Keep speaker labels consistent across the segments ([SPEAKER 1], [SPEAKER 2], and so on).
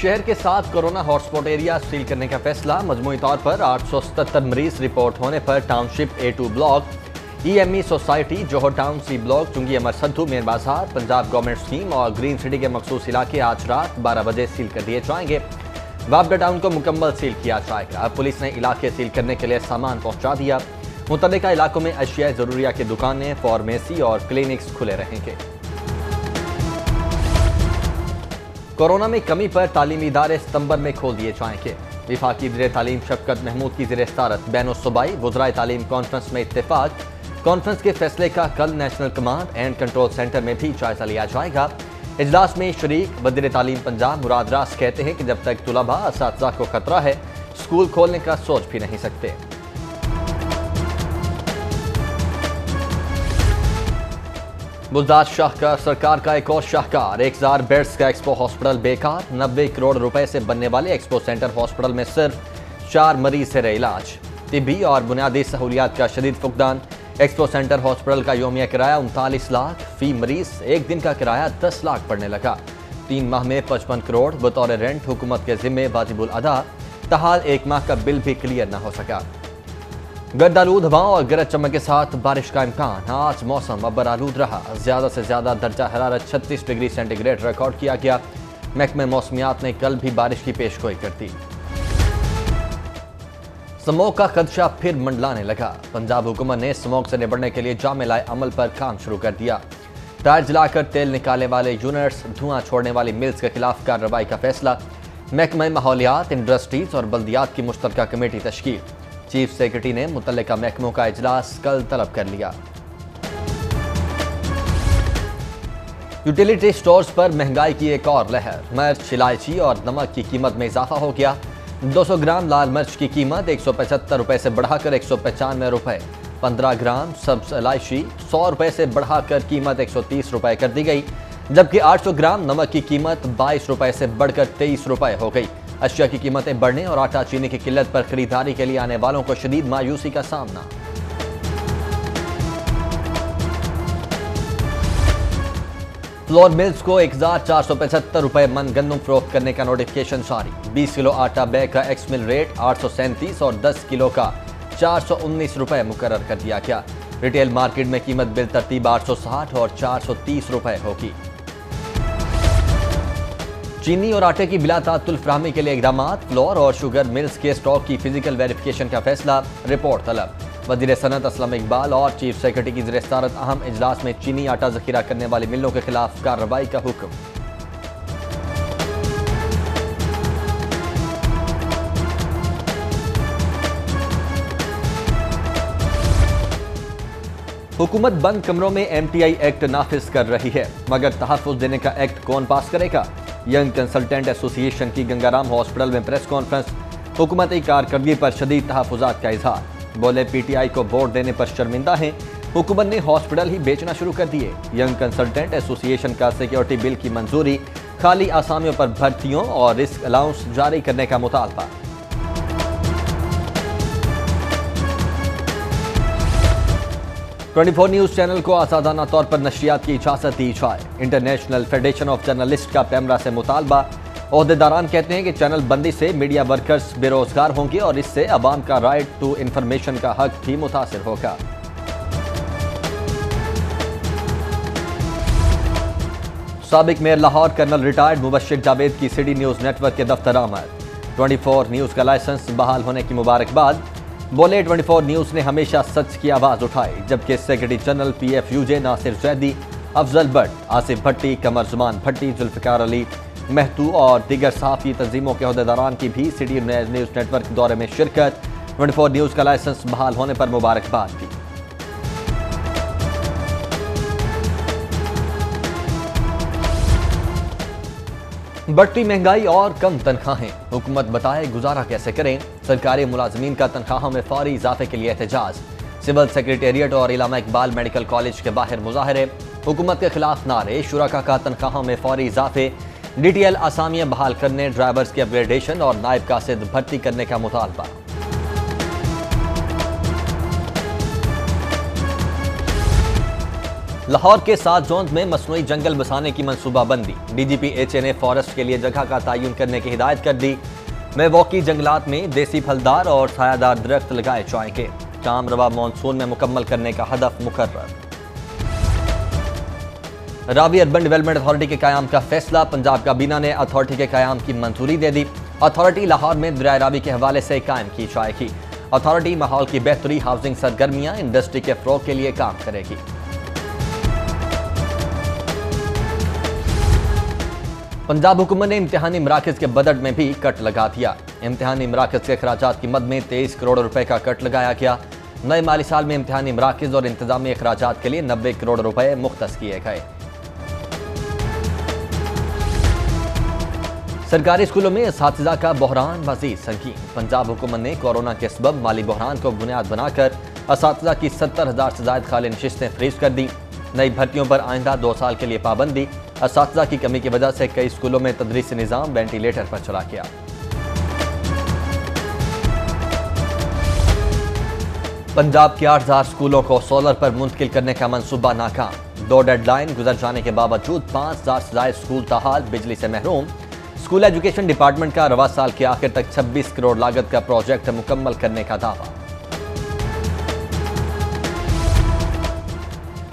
[SPEAKER 1] शहर के 7 corona hotspot area seal करने का फैसला। मजमूई तौर पर 877 मरीज रिपोर्ट होने पर township A2 block, EME society, Johar town C block, Chungi Amar Sidhu, main बाजार, पंजाब गवर्नमेंट स्कीम और ग्रीन सिटी के मखसूस इलाके आज रात 12 बजे सील कर दिए जाएंगे। वापडा टाउन को मुकम्मल सील किया जाएगा। पुलिस ने इलाके सील करने के लिए सामान पहुंचा दिया। मुतल्लिका इलाकों में अशिया जरूरिया की दुकानें, फार्मेसी और क्लिनिक्स खुले रहेंगे। कोरोना में कमी पर तालीमी इदारे सितंबर में खोल दिए जाएंगे। विफाकी वज़ीर तालीम शफकत महमूद की ज़ेर सदारत बैनुल-सूबाई वज़राए तालीम कॉन्फ्रेंस में इत्तेफाक। कॉन्फ्रेंस के फैसले का कल national command and control centre में भी जायजा लिया जाएगा। इजलास में शरीक वज़ीर तालीम पंजाब मुराद रास कहते हैं कि जब तक तुलबा असातिज़ा को खतरा है, स्कूल खोलने का सोच भी नहीं सकते। बुलदार शाहकार सरकार का एक और शाहकार, 1000 बेड्स का एक्सपो हॉस्पिटल बेकार। 90 करोड़ रुपए से बनने वाले एक्सपो सेंटर हॉस्पिटल में सिर्फ 4 मरीज से रहे इलाज। तिब्बी और बुनियादी सहूलियात का शदीद फुकदान। एक्सपो सेंटर हॉस्पिटल का योमिया किराया 39 लाख, फी मरीज एक दिन का किराया 10 लाख पड़ने लगा। 3 माह में 55 करोड़ बतौर रेंट हुकूमत के जिम्मे वाजिबुल अदा। तहाल 1 माह का बिल भी क्लियर न हो सका। गर्दालूद हवाओं और गरज चमक के साथ बारिश का इम्कान। आज मौसम अबर आलूद रहा। ज्यादा से ज्यादा दर्जा हरारत 36 डिग्री सेंटीग्रेड रिकॉर्ड किया गया। महकमे मौसमियात ने कल भी बारिश की पेशगोई कर दी। स्मोक का खदशा फिर मंडलाने लगा। पंजाब हुकूमत ने स्मोक से निपटने के लिए जामिलाए अमल पर काम शुरू कर दिया। टायर जलाकर तेल निकालने वाले यूनिट्स, धुआं छोड़ने वाली मिल्स के खिलाफ कार्रवाई का फैसला। महकमा माहौलियात, इंडस्ट्रीज और बल्दियात की मुश्तरका कमेटी तश्कील। चीफ सेक्रेटरी ने मुतल्लिका महकमों का इजलास कल तलब कर लिया। यूटिलिटी स्टोर्स पर महंगाई की एक और लहर। मिर्च, इलायची और नमक की कीमत में इजाफा हो गया। 200 ग्राम लाल मिर्च की कीमत 175 रुपए से बढ़ाकर 195 रुपए। 15 ग्राम सब्ज इलायची 100 रुपए से बढ़ाकर कीमत 130 रुपए कर दी गई। जबकि 800 ग्राम नमक की कीमत 22 रुपए से बढ़कर 23 रुपए हो गई। अशिया की कीमतें बढ़ने और आटा चीनी की किल्लत पर खरीदारी के लिए आने वालों को शदीद मायूसी का सामना। फ्लोर मिल्स को 1475 रुपए मन गंदम फरोख्त करने का नोटिफिकेशन जारी। 20 किलो आटा बैग का एक्स मिल रेट 837 और 10 किलो का 419 रुपए मुकर्रर कर दिया गया। रिटेल मार्केट में कीमत बिल तरतीब 860 और 430 रुपए होगी। चीनी और आटे की बिला तातुल फराहमी के लिए इक़दामात। फ्लोर और शुगर मिल्स के स्टॉक की फिजिकल वेरिफिकेशन का फैसला। रिपोर्ट तलब। वज़ीर सनत असलम इकबाल और चीफ सेक्रेटरी की ज़ेर सदारत अहम इजलास में चीनी आटा ज़ख़ीरा करने वाली मिलों के खिलाफ कार्रवाई का हुक्म। हुकूमत बंद कमरों में MTI एक्ट नाफिज कर रही है, मगर तहफ़्फ़ुज़ देने का एक्ट कौन पास करेगा? यंग कंसल्टेंट एसोसिएशन की गंगाराम हॉस्पिटल में प्रेस कॉन्फ्रेंस। हुकूमती कारकर्दगी पर शदीद तहफ़्फ़ुज़ात का इजहार। बोले PTI को वोट देने पर शर्मिंदा हैं। हुकूमत ने हॉस्पिटल ही बेचना शुरू कर दिए। यंग कंसल्टेंट एसोसिएशन का सिक्योरिटी बिल की मंजूरी, खाली आसामियों पर भर्तियों और रिस्क अलाउंस जारी करने का मुतालबा। ट्वेंटी 4 न्यूज चैनल को आजादाना तौर पर नशरियात की इजाजत दी जाए। इंटरनेशनल फेडरेशन ऑफ जर्नलिस्ट का पैमरा से मुतालबा। ओहदेदारान कहते हैं कि चैनल बंदी से मीडिया वर्कर्स बेरोजगार होंगे और इससे अवाम का राइट टू इंफॉर्मेशन का हक भी मुतासिर होगा। साबिक mayor Lahore colonel retired Mubashir Javed की सिटी न्यूज नेटवर्क के दफ्तर आमद। 24 न्यूज का लाइसेंस बहाल होने की मुबारकबाद। बोले 24 न्यूज ने हमेशा सच की आवाज उठाई, जबकि secretary general PFUJ Nasir Zaidi, Afzal Bhatt, Asif Bhatti, Qamar Zaman Bhatti, Zulfiqar Ali Mahtu और दीगर सहाफ़ी तंजीमों के अहदेदारान की भी सिटी न्यूज नेटवर्क दौरे में शिरकत। 24 न्यूज का लाइसेंस बहाल होने पर मुबारकबाद दी। बढ़ती महंगाई और कम तनख्वाहें, हुकूमत बताए गुजारा कैसे करें। सरकारी मुलाजमीन का तनख्वाहों में फौरी इजाफे के लिए एहतजाज। सिविल सेक्रेटेरिएट और इलामा इकबाल मेडिकल कॉलेज के बाहर मुजाहरे। हुकूमत के खिलाफ नारे। शुरका का तनख्वाहों में फौरी इजाफे, DTL आसामियां बहाल करने, ड्राइवर्स की अपग्रेडेशन और नायब कासिद भर्ती करने का मुतालबा। लाहौर के 7 जोन में मसनूई जंगल बसाने की मनसूबाबंदी। डीजीपी HA ने फॉरेस्ट के लिए जगह का तयन करने की हिदायत कर दी। मेवाकी जंगलात में देसी फलदार और छायादार दरख्त लगाए जाएंगे। काम रवा मानसून में मुकम्मल करने का हदफ मुकर्रर। रावी अर्बन डेवलपमेंट अथॉरिटी के कयाम का फैसला। पंजाब काबीना ने अथॉरिटी के कयाम की मंजूरी दे दी। अथॉरिटी लाहौर में दरिया रावी के हवाले से कायम की जाएगी। अथॉरिटी माहौल की बेहतरी, हाउसिंग सरगर्मियां, इंडस्ट्री के फरोग के लिए काम करेगी। पंजाब हुकूमत ने इम्तिहानी मराकज के बजट में भी कट लगा दिया। इम्तिहानी मराकज के अखराजात की मद में 23 करोड़ रुपए का कट लगाया गया। नए माली साल में इम्तिहानी मराकज और इंतजामी अखराजात के लिए 90 करोड़ रुपए मुख्तस किए गए। सरकारी स्कूलों में असातिज़ा का बहरान मज़ीद संगीन। पंजाब हुकूमत ने कोरोना के सबब माली बहरान को बुनियाद बनाकर असातिज़ा की 70,000 से ज़ायद खाली नशिस्तें फ्रीज कर दी। नई भर्तियों पर आइंदा 2 साल के लिए पाबंदी। असातिज़ा की कमी की वजह से कई स्कूलों में तदरीसी निज़ाम वेंटिलेटर पर चला गया। पंजाब के 8,000 स्कूलों को सोलर पर मुंतकिल करने का मंसूबा नाकाम। 2 डेडलाइन गुजर जाने के बावजूद 5,000 से ज़ायद स्कूल ताहाल बिजली से महरूम। स्कूल एजुकेशन डिपार्टमेंट का रवा साल के आखिर तक 26 करोड़ लागत का प्रोजेक्ट मुकम्मल करने का दावा।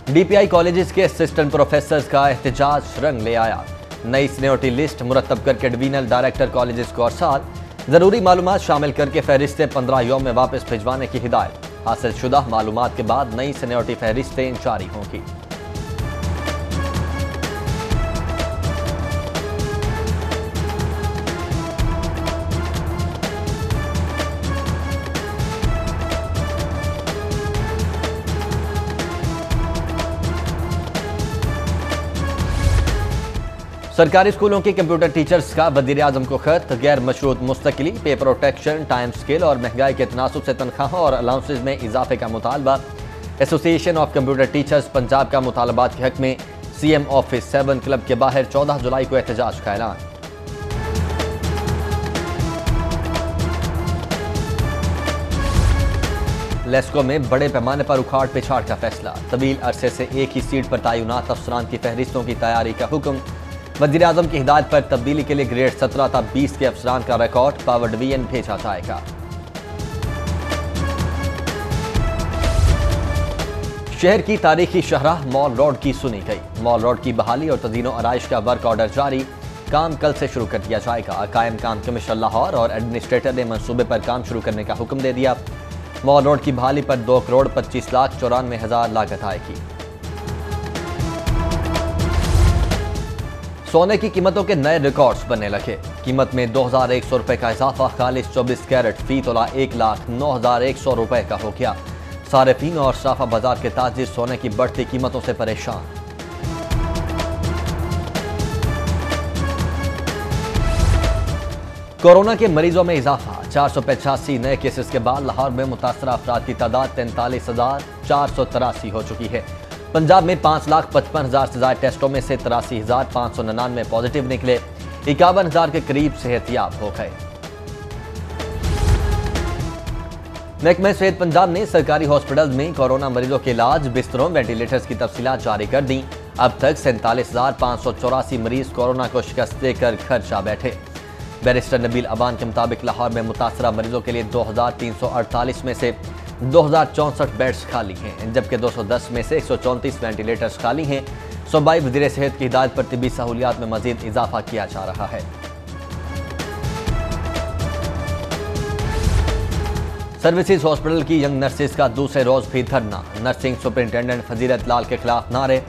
[SPEAKER 1] DPI कॉलेजेस के असिस्टेंट प्रोफेसर्स का एहतजाज रंग ले आया। नई सीनियरिटी लिस्ट मुरतब करके डिवीजनल डायरेक्टर कॉलेजेस को अरसाल। जरूरी मालूमात शामिल करके फहरिस्तें 15 यौम में वापस भिजवाने की हिदायत। हासिल शुदा मालूमात के बाद नई सीनियरिटी फहरिस्तें जारी होंगी। सरकारी स्कूलों के कंप्यूटर टीचर्स का वज़ीर आज़म को खत। गैर मशरूत मुस्तकिली, पे प्रोटेक्शन, टाइम स्केल और महंगाई के तनासुब से तनख्वाहों और अलाउंसेज में इजाफे का मुतालबा। Association of computer teachers Punjab का मुतालबात के हक में CM ऑफिस 7 क्लब के बाहर 14 जुलाई को एहतजाज का ऐलान। लेस्को में बड़े पैमाने पर उखाड़ पिछाड़ का फैसला। तवील अरसे से एक ही सीट पर तयनात अफसरान की फहरिस्तों की तैयारी का हुक्म। वज़ीर आज़म की हिदायत पर तब्दीली के लिए ग्रेड 17 था 20 के अफसरान का रिकॉर्ड पावर डिवीजन भेजा जाएगा। शहर की तारीखी शहराह मॉल रोड की सुनी गई। मॉल रोड की बहाली और तज़ीनो आराइश का वर्क ऑर्डर जारी। काम कल से शुरू कर दिया जाएगा। कायम काम कमिश्नर लाहौर और एडमिनिस्ट्रेटर ने मंसूबे पर काम शुरू करने का हुक्म दे दिया। मॉल रोड की बहाली पर 2 करोड़ 25 लाख 94 हजार लागत आएगी। सोने की कीमतों के नए रिकॉर्ड्स बनने लगे। कीमत में 2,100 रुपए का इजाफा। खालिश 24 कैरेट फी तोला 1,09,100 रुपए का हो गया। सारिफीन और साफा बाजार के ताजिर सोने की बढ़ती कीमतों से परेशान। कोरोना के मरीजों में इजाफा। 485 नए केसेस के बाद लाहौर में मुतासरा अफराद की तादाद 43,483 हो चुकी है। पंजाब में 5,55,000 से ज्यादा टेस्टों में से 83,599 पॉजिटिव निकले। 51,000 के करीब सेहतियाब हो गए। महकमा सेहत पंजाब ने सरकारी हॉस्पिटल में कोरोना मरीजों के इलाज, बिस्तरों, वेंटिलेटर्स की तफसीलात जारी कर दी। अब तक 47,584 मरीज कोरोना को शिकस्त देकर घर जा बैठे। बैरिस्टर नबील अवान के मुताबिक लाहौर में मुतासरा मरीजों के लिए 2,348 में से 2,064 बेड्स खाली हैं, जबकि 210 में से 134 वेंटिलेटर्स खाली हैं। सूबाई वज़ीर सेहत की हिदायत पर तिब्बी सहूलियात में मजीद इजाफा किया जा रहा है। सर्विसेज हॉस्पिटल की यंग नर्सिस का दूसरे रोज भी धरना। नर्सिंग सुपरिंटेंडेंट फजीलत लाल के खिलाफ नारे,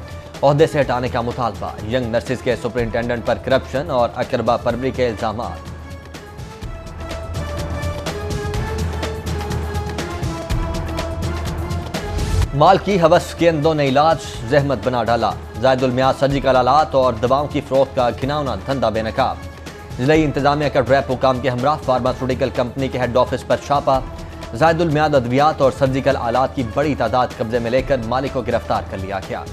[SPEAKER 1] ओहदे से हटाने का मुतालबा। यंग नर्सिस के सुपरिंटेंडेंट पर करप्शन और अकरबा परवरी के इल्जाम। माल की हवस के अंदों ने इलाज जहमत बना डाला। जायदुल मियाद सर्जिकल आलात और दवाओं की फरोख्त का घिनौना धंधा बेनकाब। जिला इंतजामिया का ड्रैप हुकाम के हमरा फार्मास्यूटिकल कंपनी के हेड ऑफिस पर छापा। जायदुल मियाद अद्वियात और सर्जिकल आलात की बड़ी तादाद कब्जे में लेकर मालिक को गिरफ्तार कर लिया गया।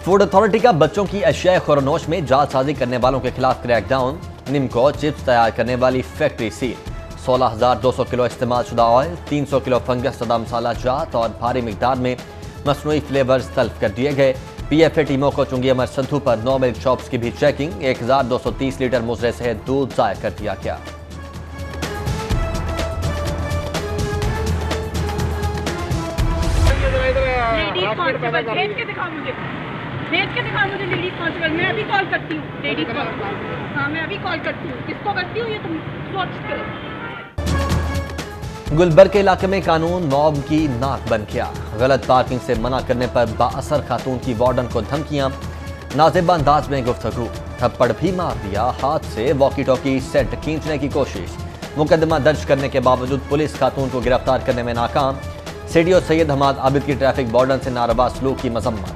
[SPEAKER 1] फूड अथॉरिटी का बच्चों की अशिया खुरनोश में जालसाजी करने वालों के खिलाफ क्रैकडाउन। निमको चिप्स तैयार करने वाली फैक्ट्री सील। 16,200 किलो इस्तेमाल शुदा ऑयल, 300 किलो फंगस सदा मसाला जात और भारी मिकदार में मसनूई फ्लेवर्स तल्फ कर दिए गए। PFA टीमों को चुंगी अमर संधू पर 9 मिल्क शॉप्स की भी चेकिंग। 1,230 लीटर मुजरे से दूध जाया कर दिया गया।
[SPEAKER 2] भेज के दिखा मुझे लेडीज कांस्टेबल। मैं अभी कॉल करती हूँ लेडीज कांस्टेबल। हाँ, मैं अभी कॉल करती हूँ। किसको करती हूँ ये तुम सोच करो।
[SPEAKER 1] गुलबर्ग के इलाके में कानून नौब की नाक बन गया। गलत पार्किंग से मना करने पर बाअसर खातून की वार्डन को धमकियां, नाज़ेबा अंदाज में गुफ्तगू, थप्पड़ भी मार दिया। हाथ से वॉकी टॉकी सेट खींचने की कोशिश। मुकदमा दर्ज करने के बावजूद पुलिस खातून को गिरफ्तार करने में नाकाम। सीडीओ सैयद हमाद आबिद की ट्रैफिक वार्डन से नारवा सलूक की मजम्मत।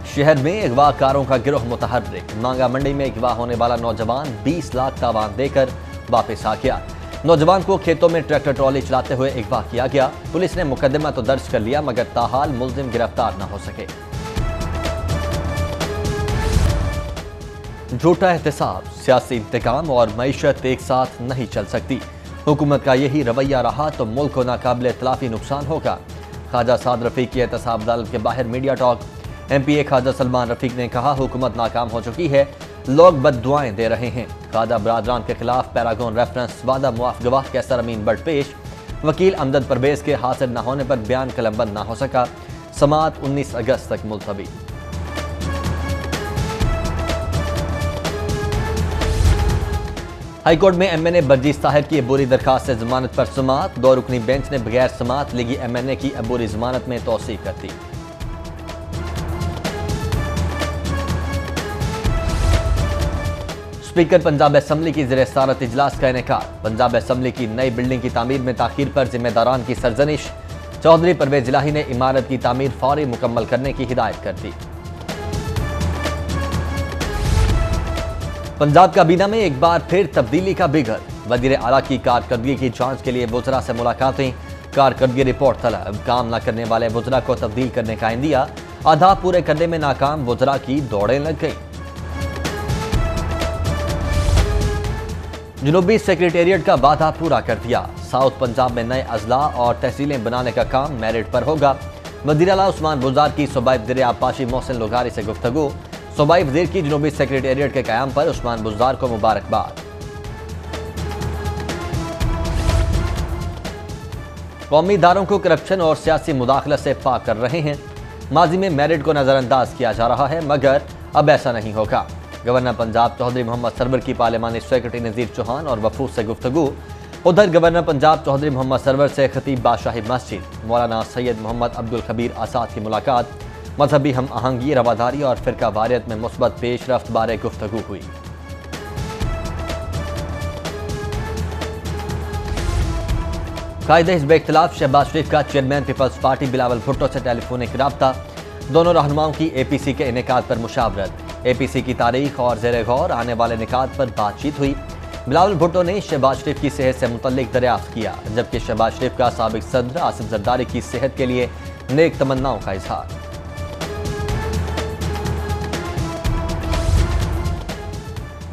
[SPEAKER 1] शहर में अगवाकारों का गिरोह मुतहर्रिक। मांगा मंडी में अगवा होने वाला नौजवान 20 लाख तावान देकर वापस आ गया। नौजवान को खेतों में ट्रैक्टर ट्रॉली चलाते हुए अगवा किया गया। पुलिस ने मुकदमा तो दर्ज कर लिया मगर ताहाल मुल्जिम गिरफ्तार न हो सके। झूठा एहतसाब, सियासी इंतकाम और मईशत एक साथ नहीं चल सकती। हुकूमत का यही रवैया रहा तो मुल्क को नाकाबिल इतलाफी नुकसान होगा। ख्वाजा साद रफीक की एहतसाब अदालत के बाहर media talk. MPA Khawaja Salman Rafique ने कहा हुकूमत नाकाम हो चुकी है, लोग बद्दुआएं दे रहे हैं। ख्वाजा बरादरान के खिलाफ पैरागॉन रेफरेंस वादा मुआफ गवाह कैसर अमीन बट पेश। वकील अमजद परवेज के हाजिर न होने पर बयान कलमबंद न हो सका। समाअत 19 अगस्त तक मुलतवी। हाईकोर्ट में MNA बरजीत साहिब की अबूरी दरखास्त से जमानत पर समाअत। 2 रुकनी बेंच ने बगैर समाअत लगी MNA की अबूरी जमानत में तौसीक कर दी। स्पीकर पंजाब असम्बली की ज़ेर सदारत इजलास का इनेकार। पंजाब असम्बली की नई बिल्डिंग की तामीर में ताखीर पर जिम्मेदारान की सरजनिश। चौधरी परवेज इलाही ने इमारत की तामीर फौरी मुकम्मल करने की हिदायत कर दी। पंजाब काबीना में एक बार फिर तब्दीली का बिगड़। वजीर आला की कारकर्दगी की जांच के लिए वुज़रा से मुलाकातें। कारकर्दगी रिपोर्ट तलब। काम न करने वाले वुज़रा को तब्दील करने का इंदिया। आधा पूरे करने में नाकाम वुज़रा की दौड़ें लग गई। जनूबी सेक्रेटेरिएट का वादा पूरा कर दिया। साउथ पंजाब में नए अजला और तहसीलें बनाने का काम मेरिट पर होगा। वज़ीर आला उस्मान बुज़दार की सूबाई वज़ीर आबपाशी मोहसिन लोगारी से गुफ्तगू। सूबाई वज़ीर की जनूबी सेक्रेटेरिएट के क़याम पर उस्मान बुज़दार को मुबारकबाद। कौमी इदारों को करप्शन और सियासी मुदाखलत से पाक कर रहे हैं। माजी में मेरिट को नज़रअंदाज किया जा रहा है मगर अब ऐसा नहीं होगा। गवर्नर पंजाब चौधरी मोहम्मद सरवर की पार्लिमानी सेक्रेटरी नज़ीर चौहान और वफूद से गुफ्तगू। उधर गवर्नर पंजाब चौधरी मोहम्मद सरवर से खतीब बादशाही मस्जिद मौलाना सैयद मोहम्मद अब्दुल खबीर आसाद की मुलाकात। मजहबी हम आहंगी, रवादारी और फिरका वारियत में मुस्बत पेशरफ्त बारे गुफ्तगू हुई। कायदे हिज़्ब इख्तिलाफ शहबाज शरीफ का चेयरमैन पीपल्स पार्टी बिलावल भुट्टो से टेलीफोनिक राब्ता। दोनों रहनुमाओं की APC के इनेकाद पर मुशावरत। APC की तारीख और ज़ेर गौर आने वाले निकात पर बातचीत हुई। बिलावल भुट्टो ने शहबाज शरीफ की सेहत से मुतल्लिक दरियाफ्त किया जबकि शहबाज शरीफ का साबिक सदर आसिफ जरदारी की सेहत के लिए नेक तमन्नाओं का इजहार।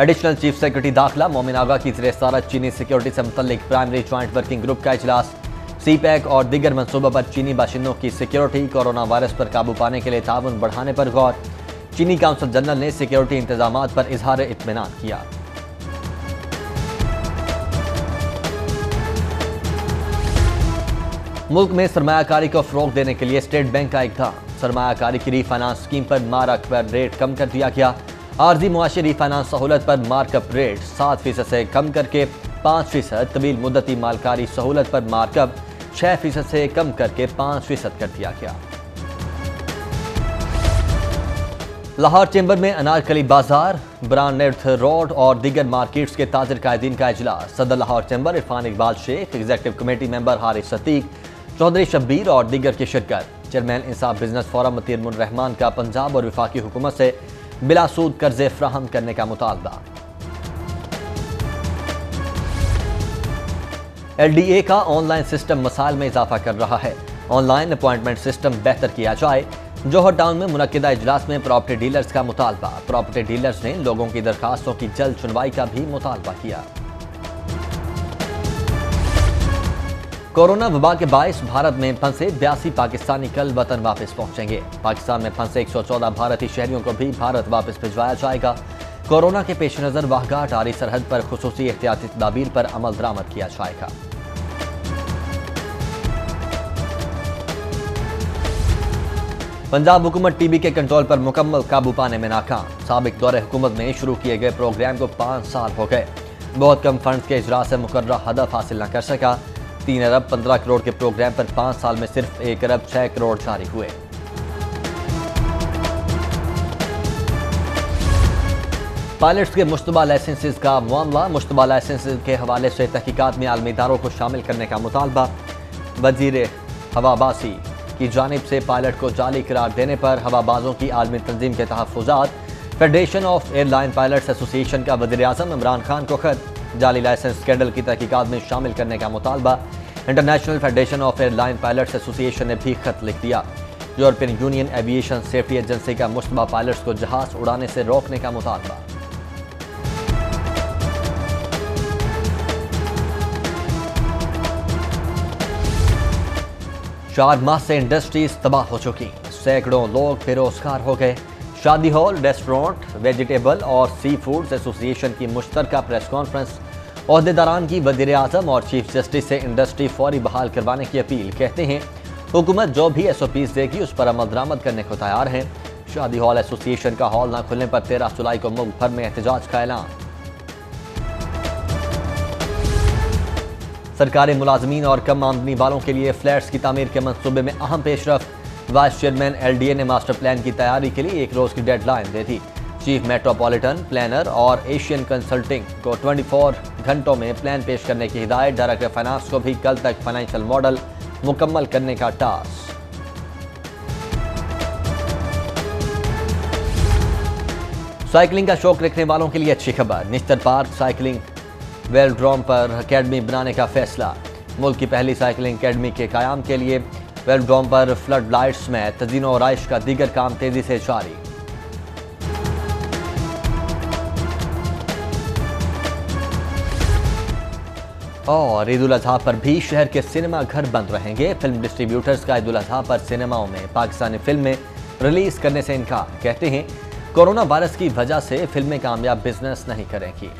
[SPEAKER 1] एडिशनल चीफ सेक्रेटरी दाखिला मोमिन आगा की ज़ेर सदारत चीनी सिक्योरिटी से मुतल्लिक प्राइमरी ज्वाइंट वर्किंग ग्रुप का इजलास। CPEC और दीगर मनसूबों पर चीनी बाशिंदों की सिक्योरिटी, कोरोना वायरस पर काबू पाने के लिए ताउन बढ़ाने पर गौर। चीनी काउंसिल जनरल ने सिक्योरिटी इंतजामात पर इजहार इत्मीनान किया। मुल्क में सरमायाकारी को फ़रोग देने के लिए स्टेट बैंक का इक़दाम। सरमायाकारी की रीफाइनांस स्कीम पर मार्क पर रेट कम कर दिया गया। आर्जी मुआशी रीफाइनांस सहूलत पर मार्कअप रेट 7% से कम करके 5%, तवील मुद्दती मालकारी सहूलत पर मार्कअप 6% से कम करके 5% कर दिया गया। लाहौर चैम्बर में अनारकली बाजार, ब्रांड रोड और दीगर मार्केट्स के ताजर कायदीन का इजलास। सदर Lahore chamber Irfan Iqbal Sheikh, executive committee member Haris Sateeq, Chaudhry Shabbir और दीगर की शिरकत। Chairman Insaf business forum Mateer Rehman का पंजाब और वफाकी हुकूमत से बिलासूद कर्जे फ्राहम करने का मुतालबा। LDA का ऑनलाइन सिस्टम मसाइल में इजाफा कर रहा है। ऑनलाइन अपॉइंटमेंट सिस्टम बेहतर किया जाए। जौहर टाउन में मुनक्किदा इजलास में प्रॉपर्टी डीलर्स का मुतालबा। प्रॉपर्टी डीलर्स ने लोगों की दरखास्तों की जल्द सुनवाई का भी मुतालबा किया। कोरोना वबा के बायस भारत में फंसे 82 पाकिस्तानी कल वतन वापस पहुंचेंगे। पाकिस्तान में फंसे 114 भारतीय शहरियों को भी भारत वापस भिजवाया जाएगा। कोरोना के पेश नजर वाहघाट आरी सरहद पर खुसूसी एहतियाती तदाबीर पर अमल दरामद किया जाएगा। पंजाब हुकूमत टीबी के कंट्रोल पर मुकम्मल काबू पाने में नाकाम। साबिक दौरे हुकूमत में शुरू किए गए प्रोग्राम को 5 साल हो गए। बहुत कम फंड के इजरा से मुकर्रर हदफ हासिल न कर सका। 3 अरब 15 करोड़ के प्रोग्राम पर 5 साल में सिर्फ 1 अरब 6 करोड़ जारी हुए। पायलट्स के मुश्तबा लाइसेंसेस का मामला। मुश्तबा लाइसेंसेस के हवाले से तहकीकात में आलमी इदारों को शामिल करने का मुतालबा। वजीर हवाबाजी की जानिब से पायलट को जाली करार देने पर हवाबाजों की आलमी तंजीम के तहफ़्फ़ुज़ात। Federation of airline pilots association का वज़ीर-ए-आज़म इमरान खान को खत। जाली लाइसेंस स्कैंडल की तहकीकात में शामिल करने का मुतालबा। International federation of airline pilots association ने भी खत लिख दिया। European union aviation safety agency का मुश्तबा पायलट्स को जहाज उड़ाने से रोकने का मुतालबा। चार माह से इंडस्ट्रीज तबाह हो चुकी। सैकड़ों लोग बेरोजगार हो गए। शादी हॉल, रेस्टोरेंट, वेजिटेबल और सी फूड्स एसोसिएशन की मुश्तरका प्रेस कॉन्फ्रेंस। ओहदेदारान की वज़ीर-ए-आज़म और चीफ जस्टिस से इंडस्ट्री फौरी बहाल करवाने की अपील। कहते हैं हुकूमत जो भी SOPs देगी उस पर अमल दरामद करने को तैयार हैं। शादी हॉल एसोसिएशन का हॉल न खुलने पर 13 जुलाई को मुल्क भर में एहतजाज का ऐलान। सरकारी मुलाजमीन और कम आमदनी वालों के लिए फ्लैट्स की तामीर के मंसूबे में अहम पेशरफ। वाइस चेयरमैन LDA ने मास्टर प्लान की तैयारी के लिए 1 रोज की डेडलाइन दे दी। चीफ मेट्रोपॉलिटन प्लानर और एशियन कंसल्टिंग को 24 घंटों में प्लान पेश करने की हिदायत। डायरेक्टर फाइनेंस को भी कल तक फाइनेंशियल मॉडल मुकम्मल करने का टास्क। साइकिलिंग का शौक रखने वालों के लिए अच्छी खबर। निश्तर पार्क साइकिलिंग वेलोड्रोम पर अकेडमी बनाने का फैसला। मुल्क की पहली साइकिलिंग अकेडमी के कायम के लिए वेलोड्रोम पर फ्लड लाइट्स में तज़ीनो और आइश का दीगर काम तेजी से जारी। और ईद उल अजहा पर भी शहर के सिनेमा घर बंद रहेंगे। फिल्म डिस्ट्रीब्यूटर्स का ईद उल अजहा पर सिनेमाओं में पाकिस्तानी फिल्में रिलीज करने से इनकार। कहते हैं कोरोना वायरस की वजह से फिल्में कामयाब बिजनेस नहीं करेंगी।